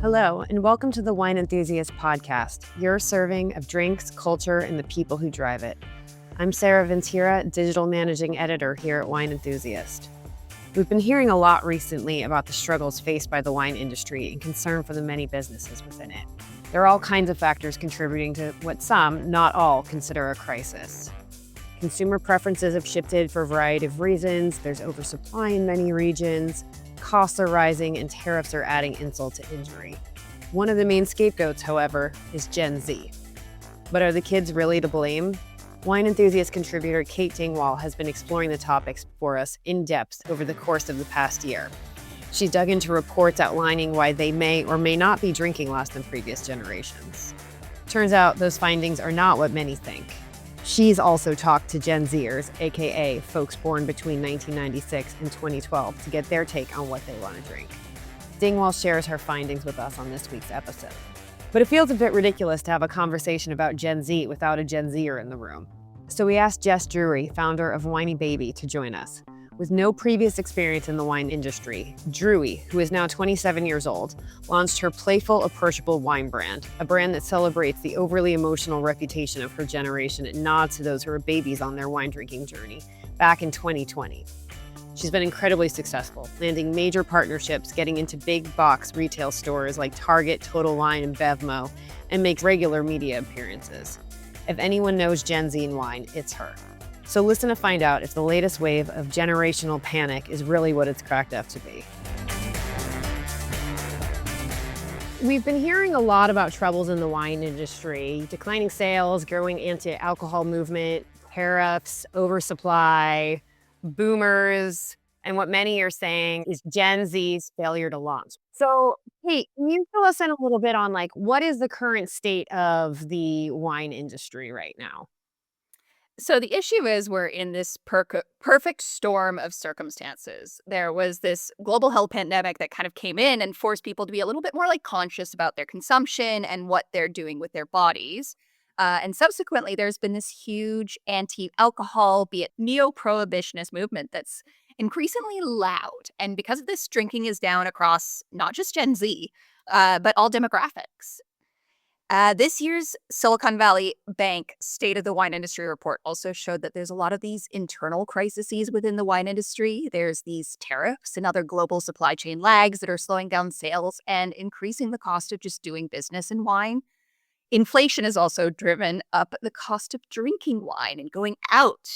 Hello, and welcome to the Wine Enthusiast Podcast, your serving of drinks, culture, and the people who drive it. I'm Sarah Ventura, Digital Managing Editor here at Wine Enthusiast. We've been hearing a lot recently about the struggles faced by the wine industry and concern for the many businesses within it. There are all kinds of factors contributing to what some, not all, consider a crisis. Consumer preferences have shifted for a variety of reasons. There's oversupply in many regions. Costs are rising and tariffs are adding insult to injury. One of the main scapegoats, however, is Gen Z. But are the kids really to blame? Wine Enthusiast contributor Kate Dingwall has been exploring the topics for us in depth over the course of the past year. She dug into reports outlining why they may or may not be drinking less than previous generations. Turns out those findings are not what many think. She's also talked to Gen Zers, aka folks born between 1996 and 2012, to get their take on what they want to drink. Dingwall shares her findings with us on this week's episode. But it feels a bit ridiculous to have a conversation about Gen Z without a Gen Zer in the room. So we asked Jess Drury, founder of Whiny Baby, to join us. With no previous experience in the wine industry, Drury, who is now 27 years old, launched her playful, approachable wine brand, a brand that celebrates the overly emotional reputation of her generation and nods to those who are babies on their wine drinking journey, back in 2020. She's been incredibly successful, landing major partnerships, getting into big box retail stores like Target, Total Wine, and Bevmo, and makes regular media appearances. If anyone knows Gen Z in wine, it's her. So listen to find out if the latest wave of generational panic is really what it's cracked up to be. We've been hearing a lot about troubles in the wine industry, declining sales, growing anti-alcohol movement, tariffs, oversupply, boomers, and what many are saying is Gen Z's failure to launch. So, Kate, can you fill us in a little bit on what is the current state of the wine industry right now? So the issue is we're in this perfect storm of circumstances. There was this global health pandemic that kind of came in and forced people to be a little bit more conscious about their consumption and what they're doing with their bodies. And subsequently, there's been this huge anti-alcohol, be it neo-prohibitionist movement that's increasingly loud. And because of this, drinking is down across not just Gen Z, but all demographics. This year's Silicon Valley Bank State of the Wine Industry report also showed that there's a lot of these internal crises within the wine industry. There's these tariffs and other global supply chain lags that are slowing down sales and increasing the cost of just doing business in wine. Inflation has also driven up the cost of drinking wine and going out.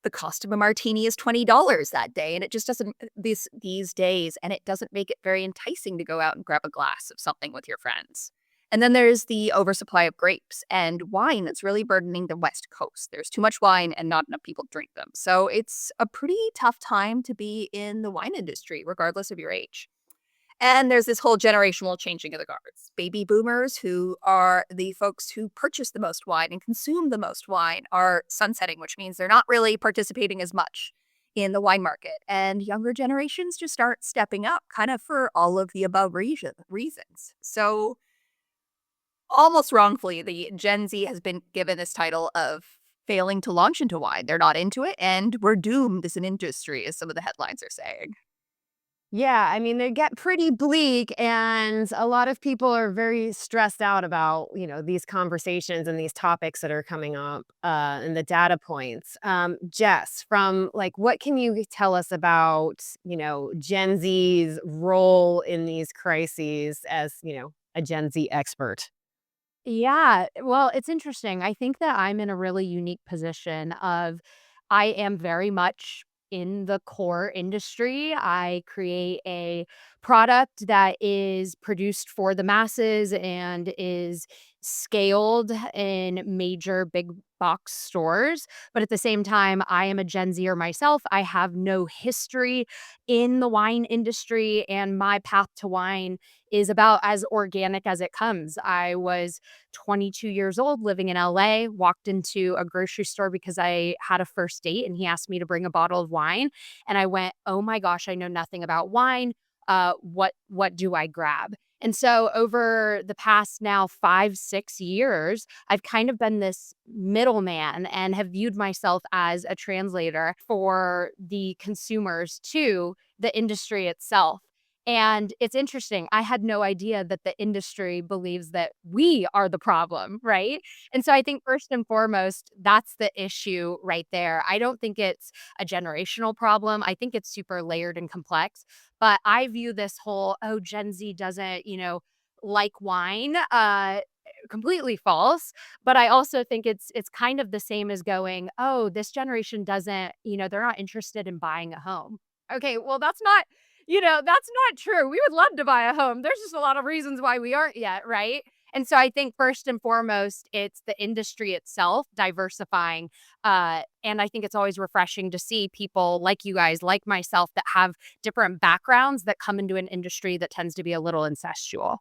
The cost of a martini is $20 that day, and it just doesn't these days, and it doesn't make it very enticing to go out and grab a glass of something with your friends. And then there's the oversupply of grapes and wine that's really burdening the West Coast. There's too much wine and not enough people drink them. So it's a pretty tough time to be in the wine industry, regardless of your age. And there's this whole generational changing of the guards. Baby boomers, who are the folks who purchase the most wine and consume the most wine, are sunsetting, which means they're not really participating as much in the wine market. And younger generations just aren't stepping up, kind of for all of the above reasons. So almost wrongfully, the Gen Z has been given this title of failing to launch into wine. They're not into it, and we're doomed as an industry, as some of the headlines are saying. Yeah, I mean, they get pretty bleak, and a lot of people are very stressed out about, these conversations and these topics that are coming up, and the data points. Jess, from what can you tell us about, Gen Z's role in these crises as, a Gen Z expert? Yeah, well, it's interesting. I think that I'm in a really unique position of I am very much in the core industry. I create a product that is produced for the masses and is scaled in major big box stores. But at the same time, I am a Gen Zer myself. I have no history in the wine industry, and my path to wine is about as organic as it comes. I was 22 years old living in LA, walked into a grocery store because I had a first date and he asked me to bring a bottle of wine. And I went, oh my gosh, I know nothing about wine. What do I grab? And so over the past now 5, 6 years, I've kind of been this middleman and have viewed myself as a translator for the consumers to the industry itself. And it's interesting. I had no idea that the industry believes that we are the problem, right? And so I think first and foremost, that's the issue right there. I don't think it's a generational problem. I think it's super layered and complex. But I view this whole, oh, Gen Z doesn't, like wine, completely false. But I also think it's kind of the same as going, oh, this generation doesn't, they're not interested in buying a home. Okay, well, that's not true. We would love to buy a home. There's just a lot of reasons why we aren't yet, right? And so I think first and foremost, it's the industry itself diversifying. And I think it's always refreshing to see people like you guys, like myself, that have different backgrounds that come into an industry that tends to be a little incestual.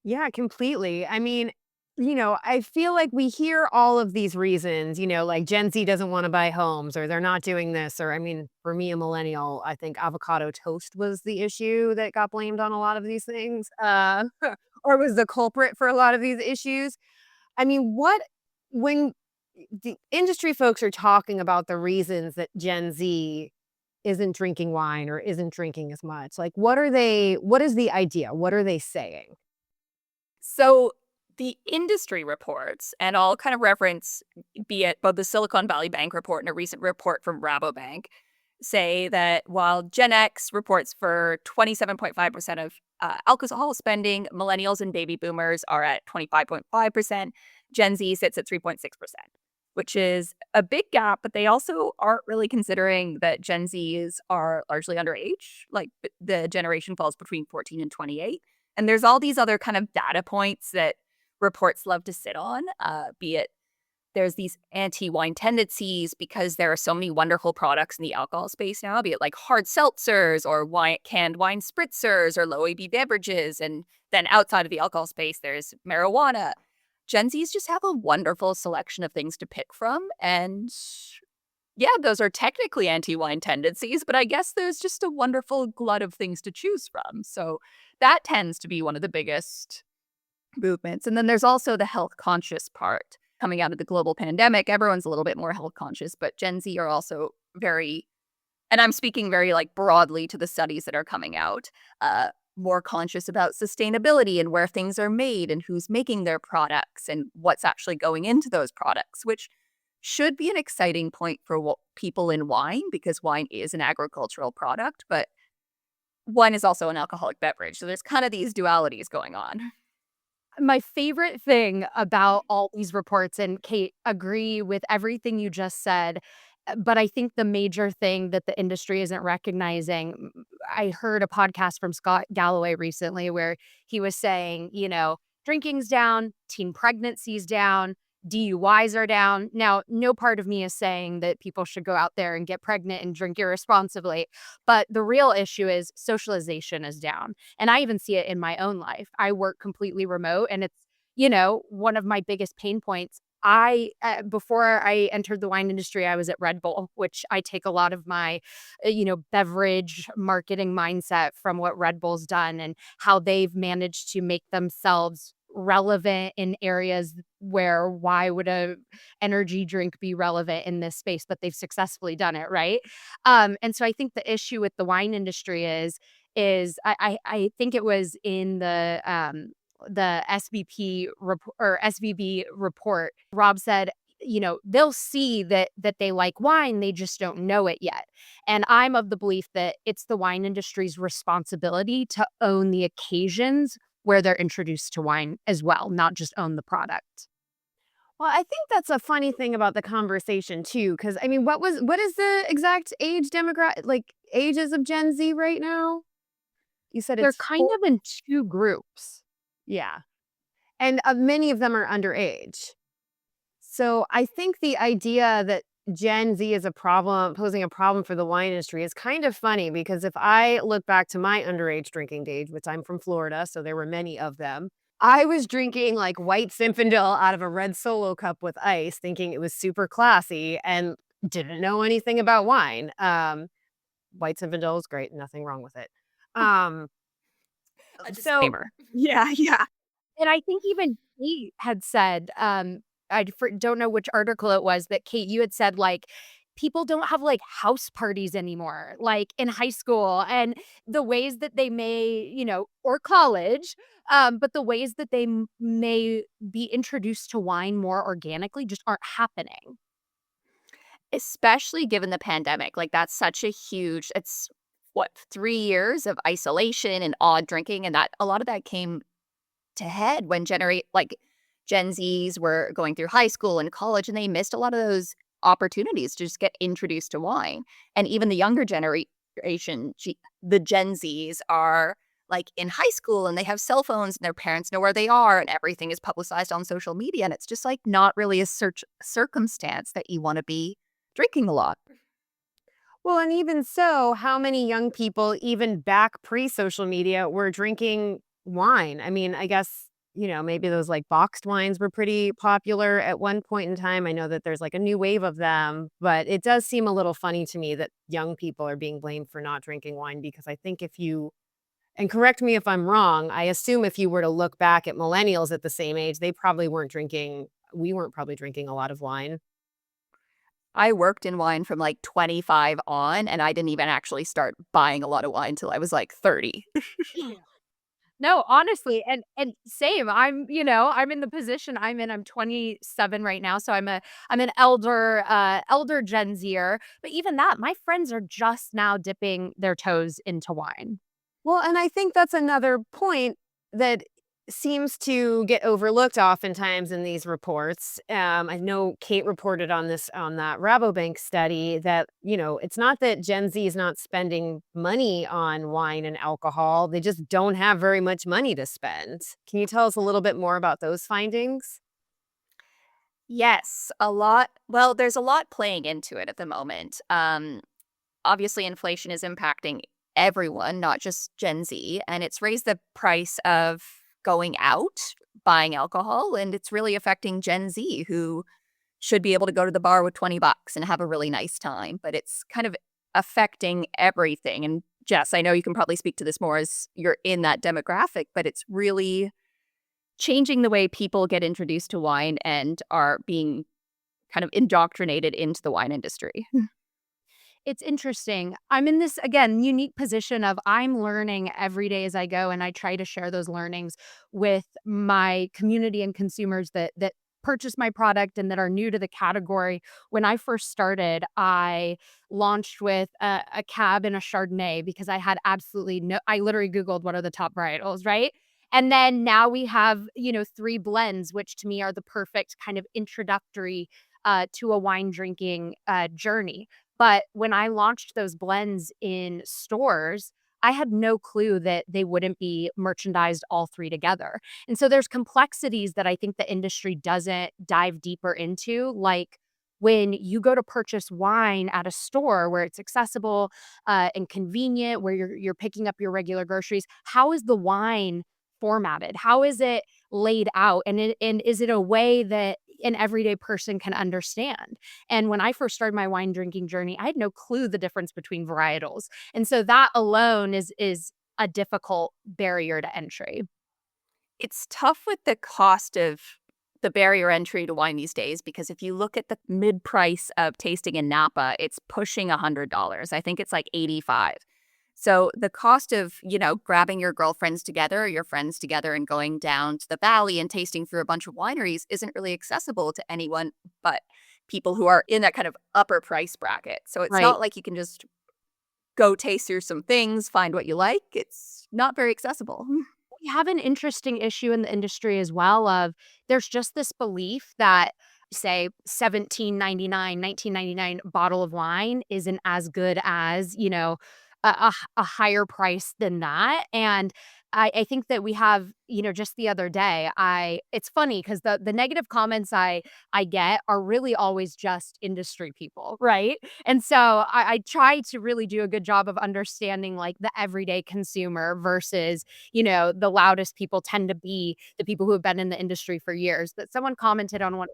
Yeah, completely. I mean, I feel like we hear all of these reasons, like Gen Z doesn't want to buy homes or they're not doing this. Or, I mean, for me, a millennial, I think avocado toast was the issue that got blamed on a lot of these things, or was the culprit for a lot of these issues. I mean, when the industry folks are talking about the reasons that Gen Z isn't drinking wine or isn't drinking as much, like, what is the idea? What are they saying? So the industry reports, and I'll kind of reference, be it both the Silicon Valley Bank report and a recent report from Rabobank, say that while Gen X reports for 27.5% of alcohol spending, millennials and baby boomers are at 25.5%, Gen Z sits at 3.6%, which is a big gap, but they also aren't really considering that Gen Zs are largely underage. Like the generation falls between 14 and 28. And there's all these other kind of data points that reports love to sit on, be it there's these anti-wine tendencies because there are so many wonderful products in the alcohol space now, be it like hard seltzers or canned wine spritzers or low ABV beverages. And then outside of the alcohol space, there's marijuana. Gen Zs just have a wonderful selection of things to pick from. And yeah, those are technically anti-wine tendencies, but I guess there's just a wonderful glut of things to choose from. So that tends to be one of the biggest movements. And then there's also the health conscious part. Coming out of the global pandemic, everyone's a little bit more health conscious, but Gen Z are also very, and I'm speaking very like broadly to the studies that are coming out, more conscious about sustainability and where things are made and who's making their products and what's actually going into those products, which should be an exciting point for people in wine, because wine is an agricultural product, but wine is also an alcoholic beverage. So there's kind of these dualities going on. My favorite thing about all these reports, and Kate, agree with everything you just said, but I think the major thing that the industry isn't recognizing, I heard a podcast from Scott Galloway recently where he was saying, drinking's down, teen pregnancy's down, DUIs are down. Now, no part of me is saying that people should go out there and get pregnant and drink irresponsibly, but the real issue is socialization is down. And I even see it in my own life. I work completely remote, and it's, one of my biggest pain points. Before I entered the wine industry, I was at Red Bull, which I take a lot of my, beverage marketing mindset from what Red Bull's done and how they've managed to make themselves relevant in areas where why would a energy drink be relevant in this space, but they've successfully done it, right? And so I think the issue with the wine industry is I think it was in the SVB report. Rob said, they'll see that they like wine, they just don't know it yet. And I'm of the belief that it's the wine industry's responsibility to own the occasions where they're introduced to wine as well, not just own the product. Well, I think that's a funny thing about the conversation too, because I mean, what is the exact age demographic, like ages of Gen Z right now? You said They're it's kind four. of in two groups. Yeah, and many of them are underage. So I think the idea that Gen Z is a problem, posing a problem for the wine industry, is kind of funny because if I look back to my underage drinking days, which I'm from Florida, so there were many of them, I was drinking like white Zinfandel out of a red Solo cup with ice, thinking it was super classy and didn't know anything about wine. White Zinfandel is great, nothing wrong with it. Um, A so disclaimer. yeah, yeah. And I think even Kate had said, don't know which article it was, that Kate, you had said, like, people don't have like house parties anymore, like in high school, and the ways that they may, or college, but the ways that they may be introduced to wine more organically just aren't happening. Especially given the pandemic, like, that's such a huge it's, what, 3 years of isolation and odd drinking, and that a lot of that came to head when Gen Zs were going through high school and college, and they missed a lot of those opportunities to just get introduced to wine. And even the younger generation, the Gen Zs are, like, in high school, and they have cell phones, and their parents know where they are, and everything is publicized on social media, and it's just, like, not really a circumstance that you wanna be drinking a lot. Well, and even so, how many young people, even back pre-social media, were drinking wine? I mean, I guess, maybe those like boxed wines were pretty popular at one point in time. I know that there's like a new wave of them, but it does seem a little funny to me that young people are being blamed for not drinking wine because I think if you, and correct me if I'm wrong, I assume if you were to look back at millennials at the same age, they probably weren't drinking, we weren't probably drinking a lot of wine. I worked in wine from, like, 25 on, and I didn't even actually start buying a lot of wine till I was, like, 30. No, honestly, and same. I'm in the position I'm in. I'm 27 right now, so I'm an elder Gen Zer. But even that, my friends are just now dipping their toes into wine. Well, and I think that's another point that seems to get overlooked oftentimes in these reports. I know Kate reported on this on that Rabobank study that, it's not that Gen Z is not spending money on wine and alcohol. They just don't have very much money to spend. Can you tell us a little bit more about those findings? Yes, a lot well, there's a lot playing into it at the moment. Obviously, inflation is impacting everyone, not just Gen Z, and it's raised the price of going out, buying alcohol, and it's really affecting Gen Z who should be able to go to the bar with 20 bucks and have a really nice time, but it's kind of affecting everything. And Jess, I know you can probably speak to this more as you're in that demographic, but it's really changing the way people get introduced to wine and are being kind of indoctrinated into the wine industry. It's interesting. I'm in this, again, unique position of I'm learning every day as I go, and I try to share those learnings with my community and consumers that purchase my product and that are new to the category. When I first started, I launched with a cab and a Chardonnay because I had absolutely no, I literally Googled what are the top varietals, right? And then now we have, 3 blends, which to me are the perfect kind of introductory to a wine drinking journey. But when I launched those blends in stores, I had no clue that they wouldn't be merchandised all 3 together. And so there's complexities that I think the industry doesn't dive deeper into, like when you go to purchase wine at a store where it's accessible, and convenient, where you're picking up your regular groceries, how is the wine formatted? How is it laid out? And is it a way that an everyday person can understand? And when I first started my wine drinking journey, I had no clue the difference between varietals. And so that alone is a difficult barrier to entry. It's tough with the cost of the barrier entry to wine these days because if you look at the mid price of tasting in Napa, it's pushing $100. I think it's like 85. So the cost of, grabbing your girlfriends together or your friends together and going down to the valley and tasting through a bunch of wineries isn't really accessible to anyone but people who are in that kind of upper price bracket. So it's Right. not like you can just go taste through some things, find what you like. It's not very accessible. We have an interesting issue in the industry as well of there's just this belief that say 17.99, 19.99 bottle of wine isn't as good as, a higher price than that. And I think that we have, just the other day, it's funny because the negative comments I get are really always just industry people, right? And so I try to really do a good job of understanding like the everyday consumer versus, the loudest people tend to be the people who have been in the industry for years. But someone commented on one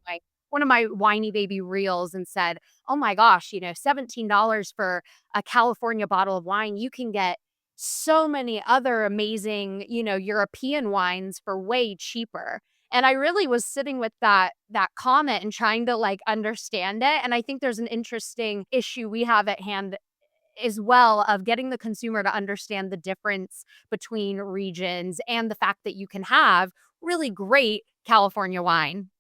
of my whiny baby reels and said, "Oh my gosh, $17 for a California bottle of wine, you can get so many other amazing, European wines for way cheaper." And I really was sitting with that comment and trying to, like, understand it, and I think there's an interesting issue we have at hand as well of getting the consumer to understand the difference between regions and the fact that you can have really great California wine.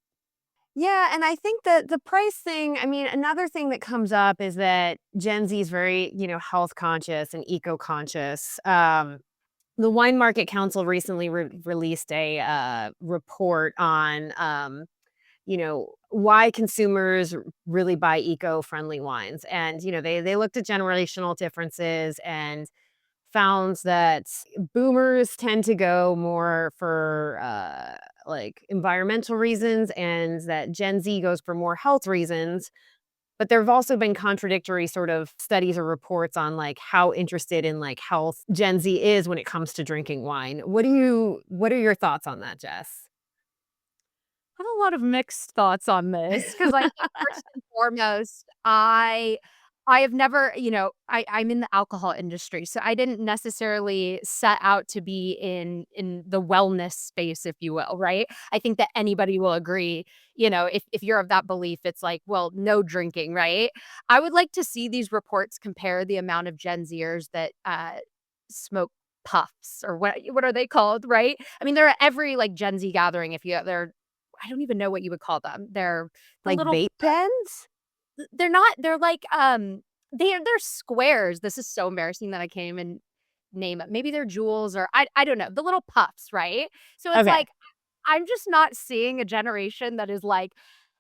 Yeah, and I think that the price thing, I mean, another thing that comes up is that Gen Z is very, health conscious and eco conscious. The Wine Market Council recently released a report on, why consumers really buy eco friendly wines. And, they looked at generational differences and found that boomers tend to go more for like environmental reasons and that Gen Z goes for more health reasons. But there have also been contradictory sort of studies or reports on like how interested in like health Gen Z is when it comes to drinking wine. What are your thoughts on that, Jess? I have a lot of mixed thoughts on this because I think first and foremost, I have never, I'm in the alcohol industry, so I didn't necessarily set out to be in the wellness space, if you will, right? I think that anybody will agree, if you're of that belief, it's like, well, no drinking, right? I would like to see these reports compare the amount of Gen Zers that smoke puffs or what are they called, right? I mean, they're at every like Gen Z gathering. If you they're I don't even know what you would call them. They're the Like little vape pens? they're not they're like, they're squares. This is so embarrassing that I can't even name it. Maybe they're jewels or I don't know, the little puffs, right? So it's Okay. like, I'm just not seeing a generation that is, like,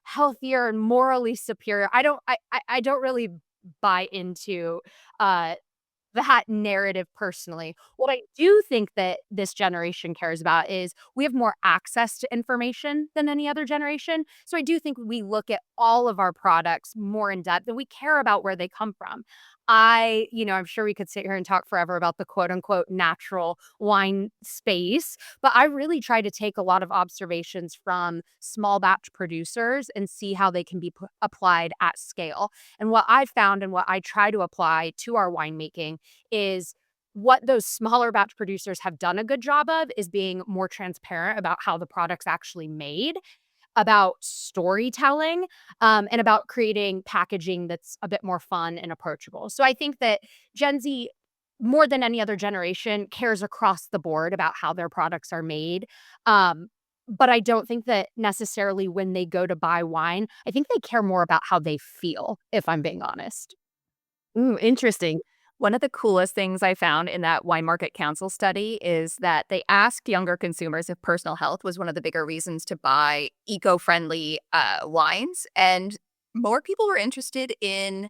healthier and morally superior. I don't really buy into, uh that narrative personally. What I do think that this generation cares about is we have more access to information than any other generation. So I do think we look at all of our products more in depth and we care about where they come from. I'm sure we could sit here and talk forever about the quote unquote natural wine space, but I really try to take a lot of observations from small batch producers and see how they can be applied at scale. And what I've found and what I try to apply to our winemaking is what those smaller batch producers have done a good job of is being more transparent about how the product's actually made, about storytelling, and about creating packaging that's a bit more fun and approachable. So I think that Gen Z, more than any other generation, cares across the board about how their products are made. But I don't think that necessarily when they go to buy wine, I think they care more about how they feel, if I'm being honest. Ooh, interesting. One of the coolest things I found in that Wine Market Council study is that they asked younger consumers if personal health was one of the bigger reasons to buy eco-friendly wines. And more people were interested in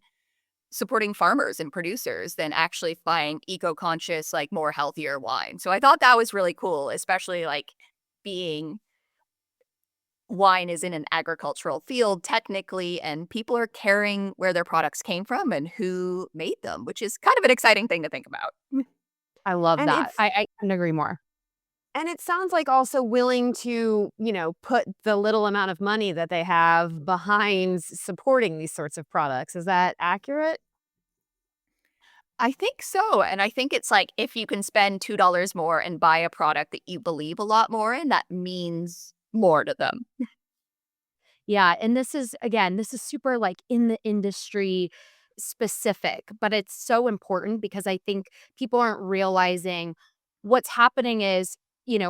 supporting farmers and producers than actually buying eco-conscious, like more healthier wine. So I thought that was really cool, especially like being wine is in an agricultural field technically, and people are caring where their products came from and who made them, which is kind of an exciting thing to think about. I love And that. it's I couldn't agree more. and it sounds like also willing to, put the little amount of money that they have behind supporting these sorts of products. Is that accurate? I think so. And I think it's like if you can spend $2 more and buy a product that you believe a lot more in, that means more to them. Yeah, and this is super, like, in the industry specific, but it's so important because I think people aren't realizing what's happening is,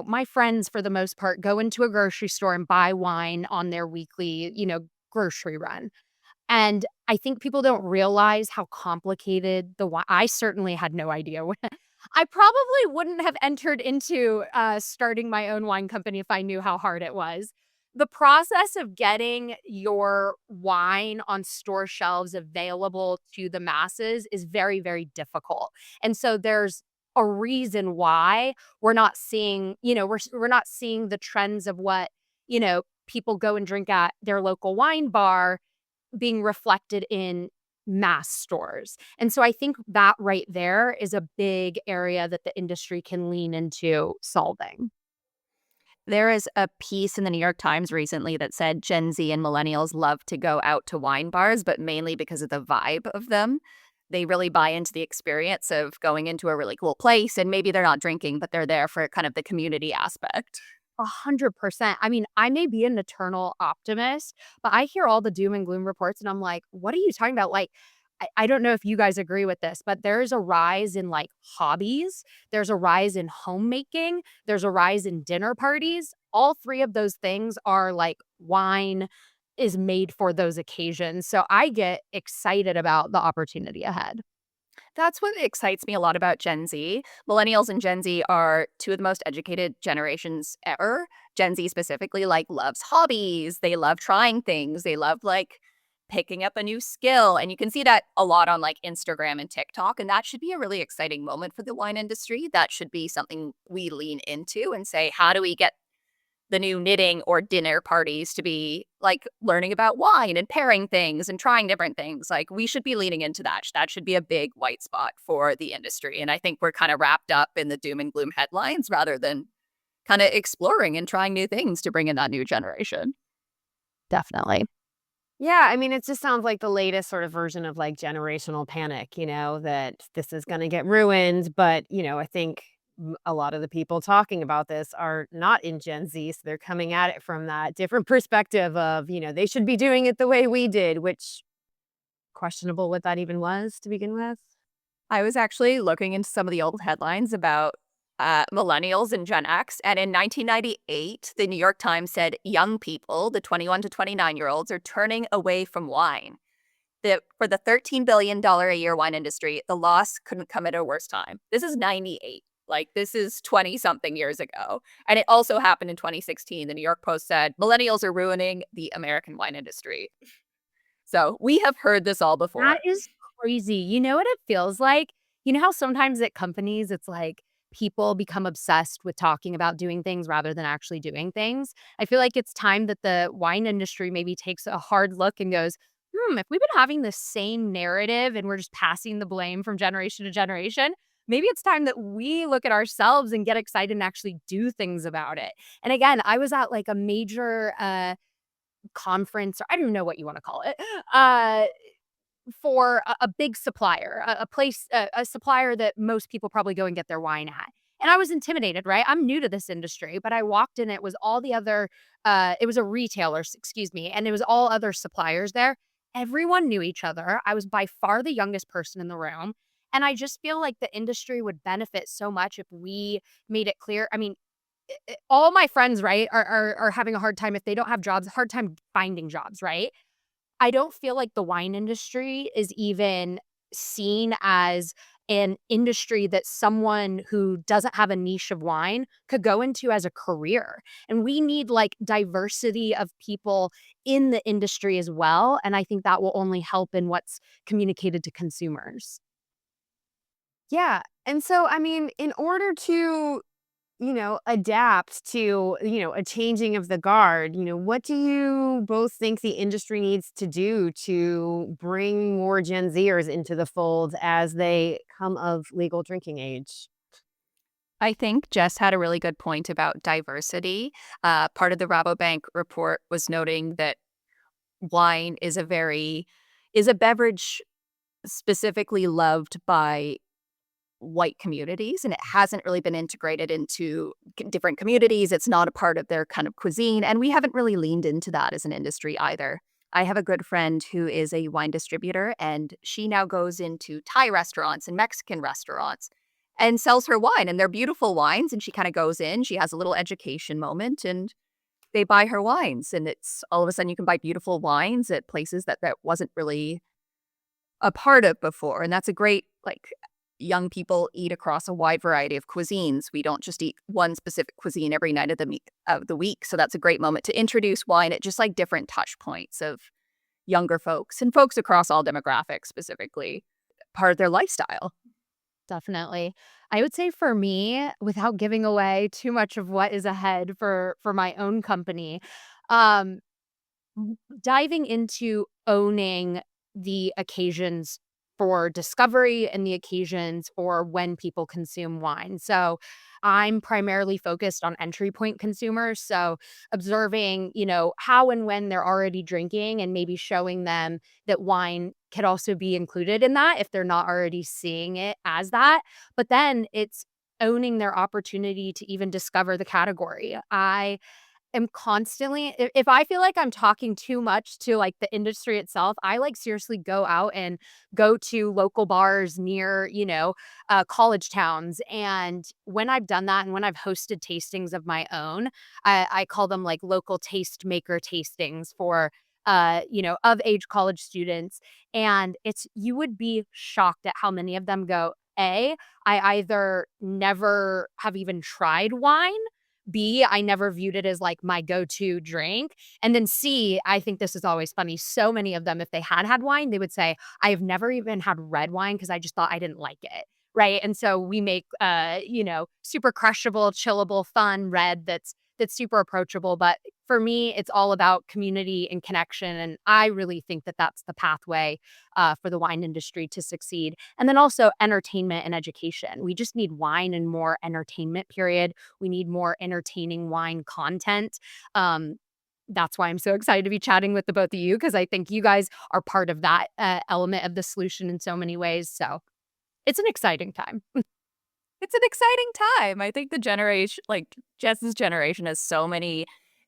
my friends, for the most part, go into a grocery store and buy wine on their weekly, grocery run. And I think people don't realize how complicated I certainly had no idea what I probably wouldn't have entered into, starting my own wine company if I knew how hard it was. The process of getting your wine on store shelves available to the masses is very, very difficult. And so there's a reason why we're not seeing, we're not seeing the trends of what, people go and drink at their local wine bar being reflected in mass stores. And so I think that right there is a big area that the industry can lean into solving. There is a piece in the New York Times recently that said Gen Z and millennials love to go out to wine bars, but mainly because of the vibe of them. They really buy into the experience of going into a really cool place, and maybe they're not drinking, but they're there for kind of the community aspect. 100%. I mean, I may be an eternal optimist, but I hear all the doom and gloom reports and I'm like, what are you talking about? Like, I don't know if you guys agree with this, but there's a rise in like hobbies, there's a rise in homemaking, there's a rise in dinner parties. All three of those things are like wine is made for those occasions. So I get excited about the opportunity ahead. That's what excites me a lot about Gen Z. Millennials and Gen Z are two of the most educated generations ever. Gen Z specifically like loves hobbies. They love trying things. They love like picking up a new skill. And you can see that a lot on like Instagram and TikTok. And that should be a really exciting moment for the wine industry. That should be something we lean into and say, how do we get the new knitting or dinner parties to be like learning about wine and pairing things and trying different things. Like we should be leaning into that. That should be a big white spot for the industry. And I think we're kind of wrapped up in the doom and gloom headlines rather than kind of exploring and trying new things to bring in that new generation. Definitely. Yeah, I mean, it just sounds like the latest sort of version of like generational panic, that this is going to get ruined. But, I think a lot of the people talking about this are not in Gen Z. So they're coming at it from that different perspective of, they should be doing it the way we did, which questionable what that even was to begin with. I was actually looking into some of the old headlines about millennials and Gen X. And in 1998, the New York Times said young people, the 21 to 29-year-olds, are turning away from wine. For the $13 billion a year wine industry, the loss couldn't come at a worse time. This is 98. Like, this is 20-something years ago. And it also happened in 2016. The New York Post said, millennials are ruining the American wine industry. So we have heard this all before. That is crazy. You know what it feels like? You know how sometimes at companies, it's like people become obsessed with talking about doing things rather than actually doing things? I feel like it's time that the wine industry maybe takes a hard look and goes, if we've been having the same narrative and we're just passing the blame from generation to generation, maybe it's time that we look at ourselves and get excited and actually do things about it. And again, I was at like a major conference, or I don't know what you want to call it, for a big supplier, a place, a supplier that most people probably go and get their wine at. And I was intimidated, right? I'm new to this industry, but I walked in, it was all the other, it was a retailer, excuse me, and it was all other suppliers there. Everyone knew each other. I was by far the youngest person in the room. And I just feel like the industry would benefit so much if we made it clear. I mean, all my friends, right, are having a hard time if they don't have jobs, hard time finding jobs, right? I don't feel like the wine industry is even seen as an industry that someone who doesn't have a niche of wine could go into as a career. And we need like diversity of people in the industry as well. And I think that will only help in what's communicated to consumers. Yeah. And so, I mean, in order to adapt to, a changing of the guard, what do you both think the industry needs to do to bring more Gen Zers into the fold as they come of legal drinking age? I think Jess had a really good point about diversity. Part of the Rabobank report was noting that wine is a beverage specifically loved by white communities, and it hasn't really been integrated into different communities. It's not a part of their kind of cuisine, and we haven't really leaned into that as an industry either. I have a good friend who is a wine distributor, and she now goes into Thai restaurants and Mexican restaurants and sells her wine, and they're beautiful wines, and she kind of goes in, she has a little education moment, and they buy her wines, and it's all of a sudden you can buy beautiful wines at places that wasn't really a part of before. And that's a great, like, young people eat across a wide variety of cuisines. We don't just eat one specific cuisine every night of the week. So that's a great moment to introduce wine at just like different touch points of younger folks and folks across all demographics, specifically part of their lifestyle. Definitely. I would say for me, without giving away too much of what is ahead for my own company, um, diving into owning the occasions for discovery and the occasions for when people consume wine. So I'm primarily focused on entry point consumers. So observing, how and when they're already drinking and maybe showing them that wine could also be included in that if they're not already seeing it as that. But then it's owning their opportunity to even discover the category. I am constantly if I feel like I'm talking too much to, like, the industry itself, I, like, seriously go out and go to local bars near, college towns, and when I've done that and when I've hosted tastings of my own, I call them, like, local tastemaker tastings for, of age college students, and it's you would be shocked at how many of them go, A, I either never have even tried wine, B, I never viewed it as, like, my go-to drink, and then C, I think this is always funny, so many of them, if they had had wine, they would say, "I have never even had red wine because I just thought I didn't like it," right? And so we make, super crushable, chillable, fun red that's super approachable, but for me, it's all about community and connection, and I really think that that's the pathway, for the wine industry to succeed, and then also entertainment and education. We just need wine and more entertainment, period. We need more entertaining wine content. Um, that's why I'm so excited to be chatting with the both of you because I think you guys are part of that, element of the solution in so many ways, so it's an exciting time. It's an exciting time. I think the generation, like Jess's generation, has so many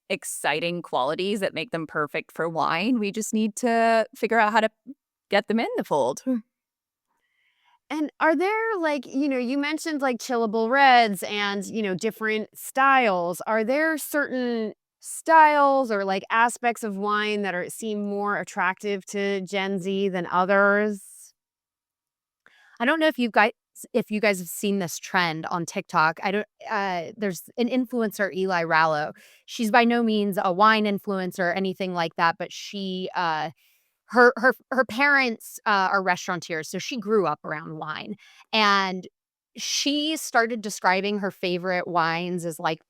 exciting qualities that make them perfect for wine. We just need to figure out how to get them in the fold. And are there like, you mentioned like chillable reds and, different styles. Are there certain styles or like aspects of wine that seem more attractive to Gen Z than others? I don't know if you guys have seen this trend on TikTok. I don't there's an influencer, Eli Rallo. She's by no means a wine influencer or anything like that, but her parents, are restaurateurs, so she grew up around wine, and she started describing her favorite wines as, like,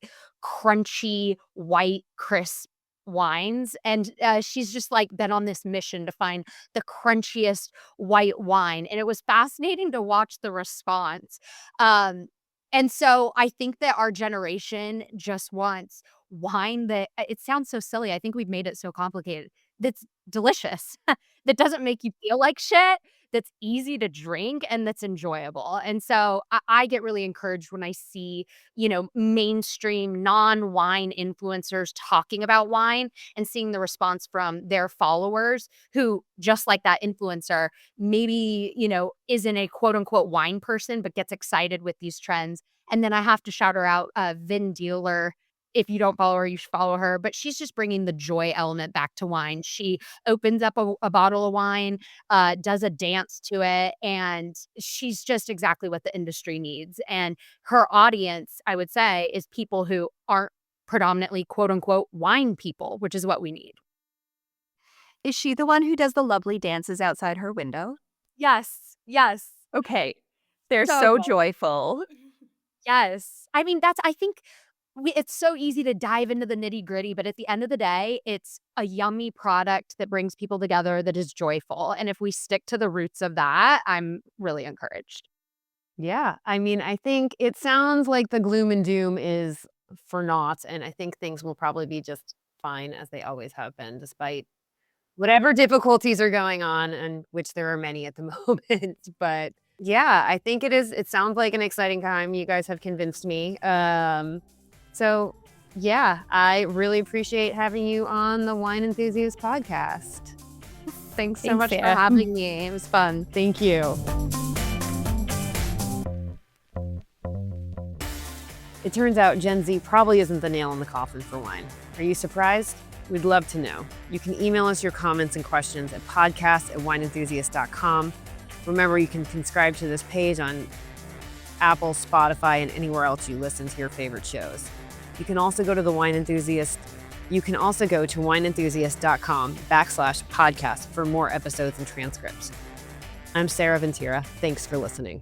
crunchy, white, crisp wines, and, she's just, like, been on this mission to find the crunchiest white wine, and it was fascinating to watch the response, and so I think that our generation just wants wine that it sounds so silly, I think we've made it so complicated, that's delicious, that doesn't make you feel like shit, that's easy to drink, and that's enjoyable, and so I get really encouraged when I see, mainstream non-wine influencers talking about wine and seeing the response from their followers who, just like that influencer, maybe, isn't a quote unquote "wine person," but gets excited with these trends, and then I have to shout her out, Vin Dealer. If you don't follow her, you should follow her, but she's just bringing the joy element back to wine. She opens up a bottle of wine, does a dance to it, and she's just exactly what the industry needs, and her audience, I would say, is people who aren't predominantly, quote, unquote, "wine people," which is what we need. Is she the one who does the lovely dances outside her window? Yes, yes. Okay. They're So so good. joyful. Yes. I mean, I think it's so easy to dive into the nitty-gritty, but at the end of the day, it's a yummy product that brings people together that is joyful, and if we stick to the roots of that, I'm really encouraged. Yeah. I mean, I think it sounds like the gloom and doom is for naught. And I think things will probably be just fine as they always have been, despite whatever difficulties are going on, and which there are many at the moment. But yeah, I think it sounds like an exciting time. You guys have convinced me. So yeah, I really appreciate having you on the Wine Enthusiast podcast. Thanks so Thanks, much for Sarah. having me. It was fun. Thank you. It turns out Gen Z probably isn't the nail in the coffin for wine. Are you surprised? We'd love to know. You can email us your comments and questions at podcast@wineenthusiast.com. Remember, you can subscribe to this page on Apple, Spotify, and anywhere else you listen to your favorite shows. You can also go to wineenthusiast.com/podcast for more episodes and transcripts. I'm Sarah Ventura. Thanks for listening.